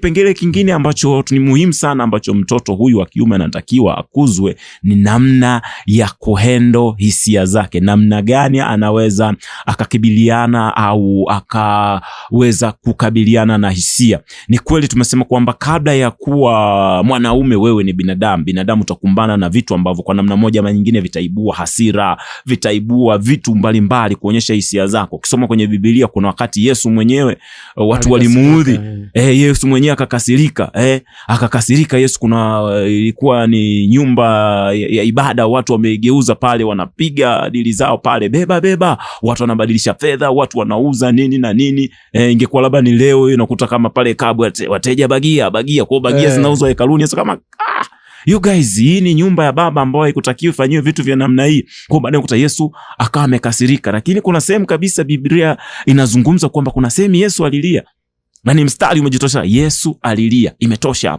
Kipengele kingine ambacho ni muhimu sana ambacho mtoto huyu wa kiume anatakiwa akuzwe ni namna ya kuhandle hisia zake. Namna gani anaweza akakabiliana au akaweza kukabiliana na hisia. Ni kweli tumesema kwamba kabla ya kuwa mwanaume wewe ni binadamu. Binadamu utakumbana na vitu ambavyo kwa namna moja ama nyingine vitaibua hasira, vitaibua vitu mbalimbali kuonyesha hisia zako. Ukisoma kwenye Biblia kuna wakati Yesu mwenyewe watu walimuudhi. Yesu mwenyewe akakasirika. Yesu ilikuwa ni nyumba ya ibada, watu wamegeuza pale, wanapiga dili zao pale, beba, watu wanabadilisha fedha, watu wanauza nini na nini. Ingekuwa labda ni leo unakuta kama pale Kabwe wateja bagia kwa bagia zinauzwa hekaluni. Yesu kama you guys, hii ni nyumba ya Baba ambayo haikutakiwi fanyiwe vitu vya namna hii. Kwa baadaye ukuta Yesu akawa amekasirika. Lakini kuna sehemu kabisa Biblia inazungumza kwamba kuna sehemu Yesu alilia. Na ni mstari umejitosha, Yesu alilia. Imetosha hapo.